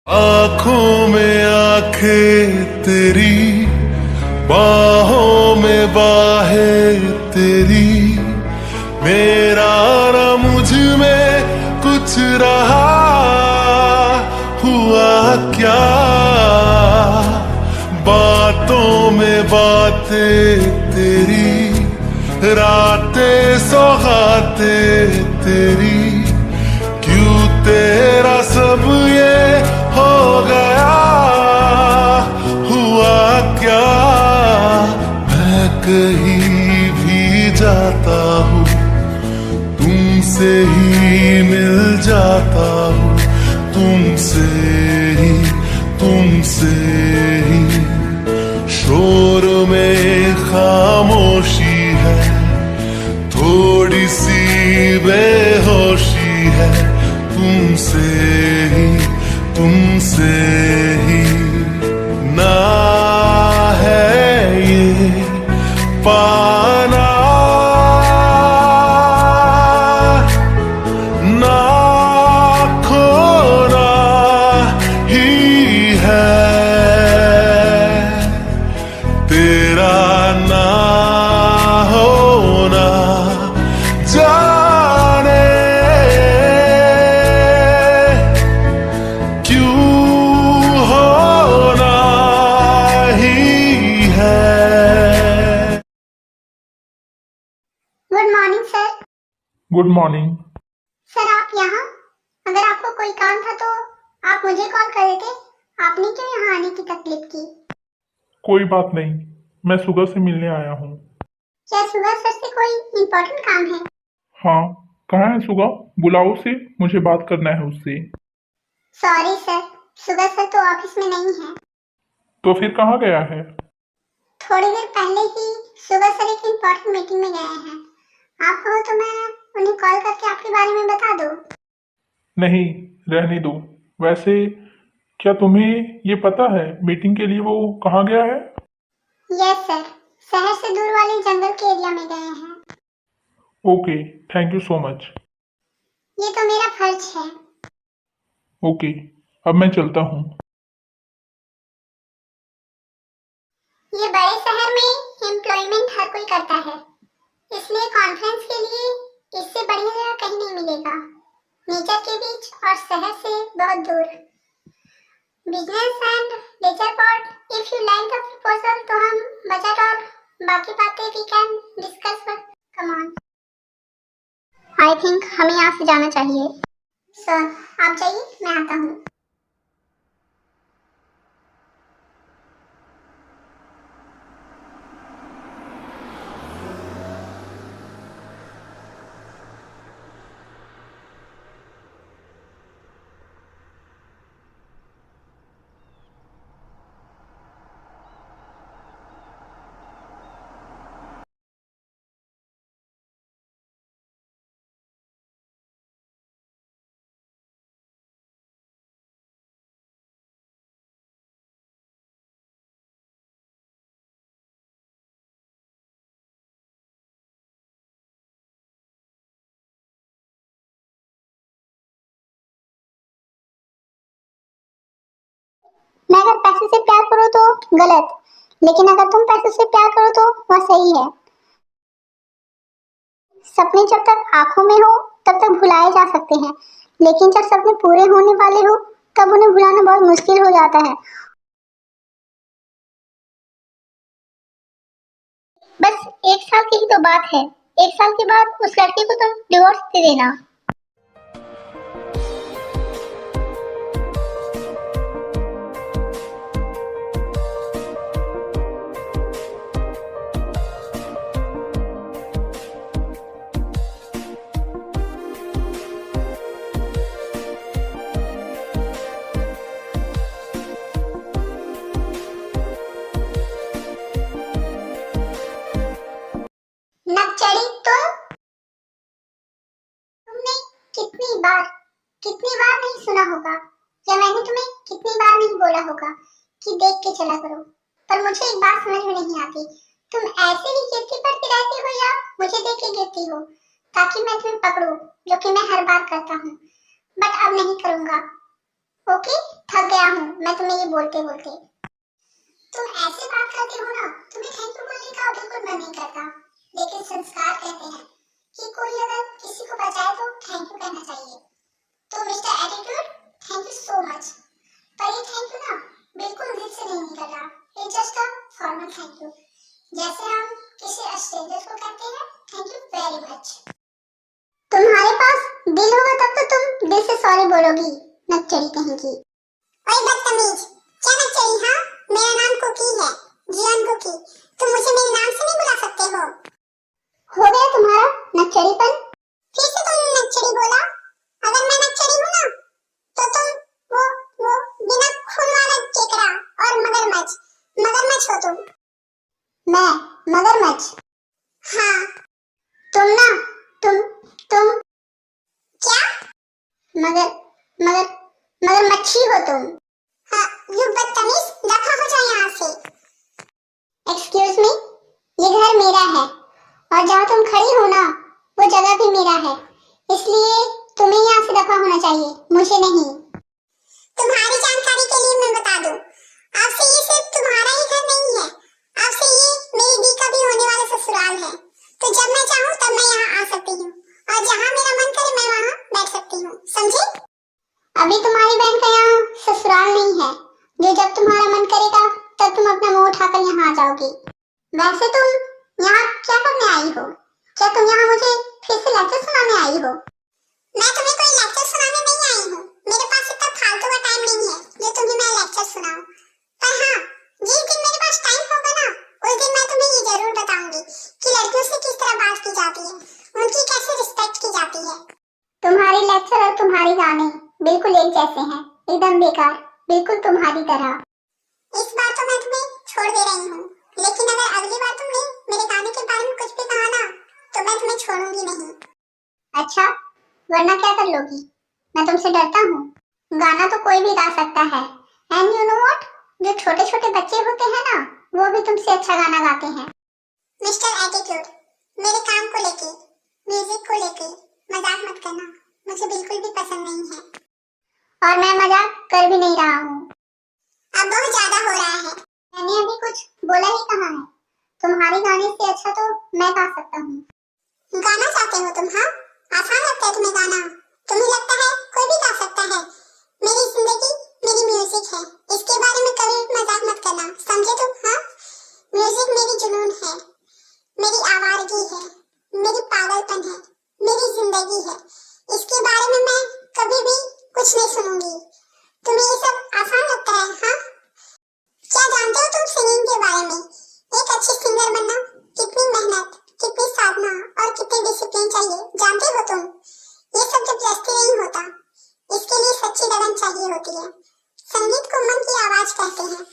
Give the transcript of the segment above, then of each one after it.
आंखों में आंखें तेरी, बाहों में बाहें तेरी, मेरा ना मुझ में कुछ रहा, हुआ क्या? बातों में बातें तेरी, रातें सौगातें तेरी, क्यों तेरा सब ये हो गया, हुआ क्या? मैं कहीं भी जाता हूँ, तुमसे ही मिल जाता हूँ, तुमसे ही शोर में खामोशी है, थोड़ी सी बेहोशी है, तुमसे ही ना है ये पाना, ना खोना ही है, तेरा ना होना जाने क्यों होना ही है। Good morning sir. Good morning. Sir आप यहाँ? अगर आपको कोई काम था तो आप मुझे कॉल कर देते, आपने क्यों यहाँ आने की तकलीफ की? कोई बात नहीं, मैं सुबह से मिलने आया हूँ। क्या सुबह सर से कोई इम्पोर्टेंट काम है? हाँ, कहाँ है सुबह? बुलाओ उसे, मुझे बात करना है उससे। सॉरी सर, सुबह सर तो ऑफिस में नहीं है। तो फिर कहाँ गया है? थोड़ी देर पहले ही सुबह सर एक इम्पोर्टेंट मीटिंग में गए हैं। आप हो तो मैं उन्हें कॉल करके आपके बारे में बता दूँ। नहीं, रहने दो। वैसे क्या तुम्हें ये पता है मीटिंग के लिए वो कहाँ गया है? यस सर, शहर से दूर वाले जंगल के एरिया में गए हैं। Okay, thank you so much. ये तो मेरा फर्ज है। ओके, अब मैं चलता हूँ। ये बड़े शहर में एम्प्लॉयमेंट हर कोई करता है, इसलिए कॉन्फ्रेंस के लिए इससे बढ़िया जगह कहीं नहीं मिलेगा। नेचर के बीच और शहर से बहुत दूर। Business and leisure pot, if you like the proposal तो हम बजट और बाकी बातें we can discuss, come on. I think हमें यहाँ से जाना चाहिए। सर आप जाइए, मैं आता हूँ। मैं अगर पैसे से प्यार करो तो गलत, लेकिन अगर तुम पैसे से प्यार करो तो वह सही है। सपने जब तक आंखों में हो तब तक भुलाए जा सकते हैं, लेकिन जब सपने पूरे होने वाले हो तब उन्हें भुलाना बहुत मुश्किल हो जाता है। बस 1 साल की ही तो बात है, 1 साल के बाद उस लड़के को तुम डिवोर्स दे देना। नक्चड़ी तुमने कितनी बार नहीं सुना होगा, या मैंने तुम्हें कितनी बार नहीं बोला होगा कि देख के चला करो, पर मुझे एक बात समझ में नहीं आती, तुम ऐसे ही गिरती पड़ती रहती हो या मुझे देख के गिरती हो ताकि मैं तुम्हें पकड़ूं, जो कि मैं हर बार करता हूँ, बट अब नहीं करूंगा। ओके, थक गया हूँ मैं तुम्हें ये बोलते बोलते। तुम ऐसे बात करते हो ना, तुम्हें थैंक यू बोलने का बिल्कुल मन नहीं करता, लेकिन संस्कार कहते हैं कि कोई अगर किसी को बचाए तो थैंक यू कहना चाहिए। तो mister attitude, thank you so much. पर ये थैंक यू ना बिल्कुल दिल से नहीं निकल रहा, ये just a formal thank you, जैसे हम किसी स्ट्रेंजर को कहते हैं थैंक यू वेरी मच। तुम्हारे पास दिल होगा तब तो तुम दिल से सॉरी बोलोगी, नकचरी कहीं की। ओए बदतमीज, क्या नकचरी? हाँ, मेरा नाम कुकी है, जियान कुकी। तुम मुझे मेरे नाम से नहीं बुला सकते हो। हो गया तुम्हारा नकचरीपन? फिर से तुमने नकचरी बोला। अगर मैं नकचरी हूँ ना, तो तुम वो बिना खून वाला केकड़ा और मगरमच्छ हो तुम। मैं मगरमच्छ? हाँ, तुम ना, तुम क्या? मगरमच्छी हो तुम। हाँ, यू बदतमीज, दफा हो जाओ यहाँ से। एक्सक्यूज मी, ये घर मेरा है और जहाँ तुम खड़ी हो ना वो जगह भी मेरा है, इसलिए तुम्हें यहाँ से दफा होना चाहिए, मुझे नहीं। तुम्हारी जानकारी के लिए मैं बता दूं, आपसे ये सिर्फ तुम्हारा ही घर नहीं है, आपसे ये मेरी दी का भी होने वाला ससुराल है। तो जब मैं चाहूँ तब मैं यहाँ आ सकती हूँ और जहाँ मेरा मन करे मैं वहाँ बैठ सकती हूँ, समझे? अभी तुम्हारी बहन का यहाँ ससुराल नहीं है, जो जब तुम्हारा मन करेगा तब तुम अपना मुंह उठाकर यहाँ आ जाओगी। वैसे तुम यहाँ क्या करने आई हो? क्या तुम यहाँ मुझे फिर से लेक्चर सुनाने आई हो? मैं तुम्हें कोई लेक्चर सुनाने नहीं आई हूँ, मेरे पास इतना फालतू का टाइम नहीं है जो तुम्हें मैं लेक्चर सुनाऊं। पर हाँ, जिस दिन मेरे पास टाइम होगा ना, उस दिन मैं तुम्हें ये जरूर बताऊंगी कि लड़कियों से किस तरह बात की जाती है, उनकी कैसे रिस्पेक्ट की जाती है। तुम्हारी लेक्चर और तुम्हारी गाने बिल्कुल एक जैसे हैं, एकदम बेकार, बिल्कुल तुम्हारी तरह। इस बार तो मैं तुम्हें छोड़ दे रही हूँ, लेकिन अगर अगली बार तुमने मेरे गाने के बारे में कुछ भी कहा ना, तो मैं तुम्हें छोड़ूंगी नहीं। अच्छा, वरना क्या कर लोगी? मैं तुमसे डरता हूँ? गाना तो कोई भी गा सकता है, एंड यू नो व्हाट, जो छोटे छोटे बच्चे होते हैं ना, वो भी तुमसे अच्छा गाना गाते हैं। मिस्टर एटीट्यूड, मेरे काम को लेके, म्यूजिक को लेके मजाक मत करना, मुझे बिल्कुल भी पसंद नहीं है। और मैं मजाक कर भी नहीं रहा हूँ। अब बहुत ज्यादा हो रहा है। मैंने अभी कुछ बोला ही कहाँ है? तुम्हारे गाने से अच्छा तो मैं गा सकता हूँ। गाना चाहते हो तुम? हाँ, आसान लगता है तुम्हें गाना? तुम्हें लगता है कोई भी गा सकता है? मेरी जिंदगी मेरी म्यूजिक है, इसके बारे में कभी मजाक मत करना, समझे तुम? हाँ, म्यूजिक मेरी जुनून है, मेरी आवारगी है, मेरी पागलपन है, मेरी जिंदगी है, इसके बारे में मैं कभी भी कुछ नहीं सुनूंगी। तुम्हें ये सब आसान लगता है? हाँ, क्या जानते हो तुम सिंगिंग के बारे में? एक अच्छी सिंगर बनना कितनी मेहनत, कितनी साधना और कितने डिसिप्लिन चाहिए, जानते हो तुम? ये सब जबरदस्ती नहीं होता, इसके लिए सच्ची लगन चाहिए होती है। संगीत को मन की आवाज कहते हैं।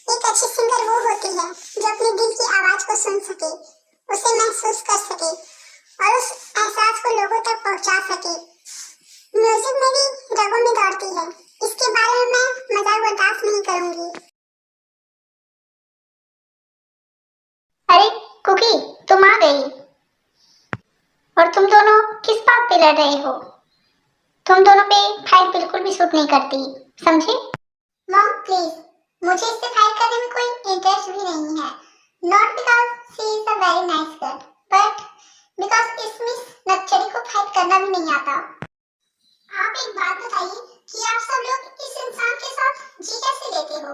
एक अच्छी सिंगर वो होती है जो अपने दिल की आवाज को सुन सके, उसे महसूस कर सके और उस एहसास को लोगों तक पहुंचा सके। म्यूजिक मेरी रगों में दौड़ती है, इसके बारे में मैं मजाक बर्दाश्त नहीं करूंगी। अरे कुकी, तुम आ गई, और तुम दोनों किस बात पे लड़ रहे हो? तुम दोनों पे फाइट बिल्कुल भी सूट नहीं करती, समझे? मॉम प्लीज, मुझे इससे फाइट करने में कोई इंटरेस्ट भी नहीं है। Not because she is a very nice girl, but because इस मिस नक्चरी को फाइट करना भी नहीं आता। आप एक बात बताइए कि आप सब लोग इस इंसान के साथ जी कैसे लेते हो?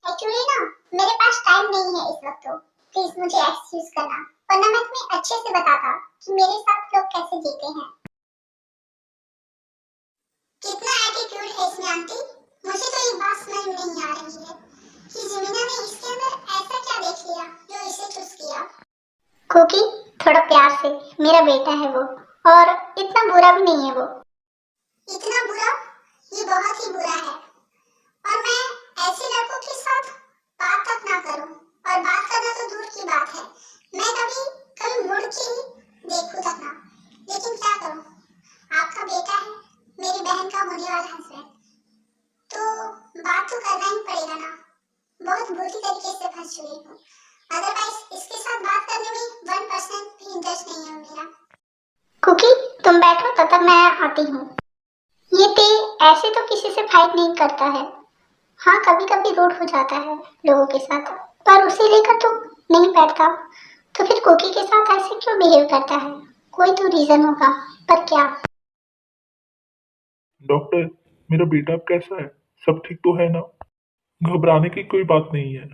एक्चुअली ना मेरे पास टाइम नहीं है इस वक्त, तो प्लीज मुझे एक्सक्यूज करना, वरना मैं तुम्हें अच्छे से बताता कि मेरे साथ लोग कैसे जीते हैं। कितना एटीट्यूड है इसमें आंटी, मुझे तो ये बात समझ में नहीं आ रही है कि जमीना ने इसके अंदर ऐसा क्या देख लिया जो इसे चूज किया। कुकी, थोड़ा प्यार से, मेरा बेटा है वो, और इतना बुरा भी नहीं है वो। इतना बुरा? ये बहुत ही बुरा है, और मैं ऐसे लड़कों के साथ बात तक ना करूं, और बात करना तो दूर की बात है, मैं कभी मुड़ के ही देखूं तक ना। लेकिन क्या करूं, आपका बेटा है, मेरी बहन का होने वाला हस्बैंड, तो बात तो करना ही पड़ेगा ना। बहुत बुरी तरीके से फंस चुकी हूँ, अदरवाइज इसके साथ बात करने में 1% भी इंटरेस्ट नहीं है मेरा। कुकी, तुम बैठो, तब तक मैं आती हूँ। ये पे ऐसे तो किसी से फाइट नहीं करता है, हाँ, कभी कभी रूड हो जाता है लोगों के साथ, पर उसे लेकर तो नहीं बैठता। तो फिर कोकी के साथ ऐसे क्यों बिहेव करता है? कोई तो रीजन होगा, पर क्या? डॉक्टर, मेरा बेटा अब कैसा है? सब ठीक तो है ना? घबराने की कोई बात नहीं है।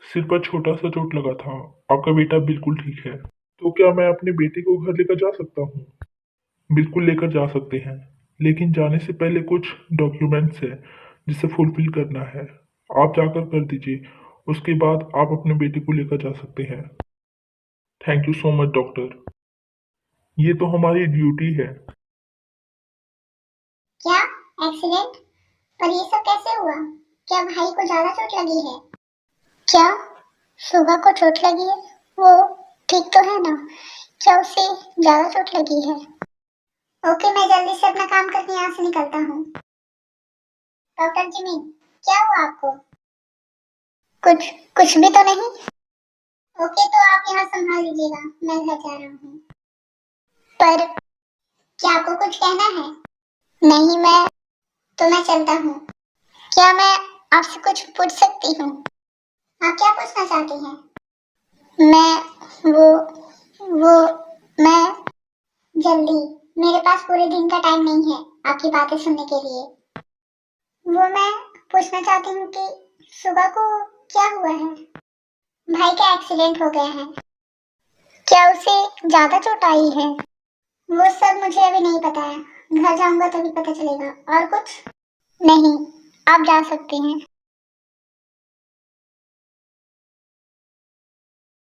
सिर पर छोटा सा चोट लगा था। आपका बेटा बिल्कुल ठीक है। तो क्या मैं अपने बेटे को घर लेकर जा सकता हूँ? बिल्कुल लेकर जा सकते हैं, लेकिन जाने से पहले कुछ डॉक्यूमेंट्स है जिसे फुलफिल करना है। आप जाकर कर दीजिए। उसके बाद आप अपने बेटे को लेकर जा सकते हैं। Thank you so much doctor. ये तो हमारी ड्यूटी है। क्या एक्सीडेंट? पर ये सब कैसे हुआ? क्या भाई को ज्यादा चोट लगी है? क्या सुबह को चोट लगी है? वो ठीक तो है ना? क्या उसे ज्यादा चोट लगी है? ओके, मैं जल्दी से अपना काम करके यहाँ से निकलता हूँ। डॉक्टर जिमी, क्या हुआ आपको? कुछ कुछ भी तो नहीं। ओके, तो आप यहाँ संभाल लीजिएगा, मैं घर जा रहा हूँ। पर क्या आपको कुछ कहना है? नहीं, मैं चलता हूँ। क्या मैं आपसे कुछ पूछ सकती हूँ? आप क्या पूछना चाहती हैं? मैं वो मैं जल्दी, मेरे पास पूरे दिन का टाइम नहीं है आपकी बातें सुनने के लिए। वो मैं पूछना चाहती हूँ कि सुबह को क्या हुआ है? भाई का एक्सीडेंट हो गया है। क्या उसे ज्यादा चोट आई है? वो सब मुझे अभी नहीं पता है, घर जाऊंगा तभी पता चलेगा। और कुछ नहीं, आप जा सकती हैं।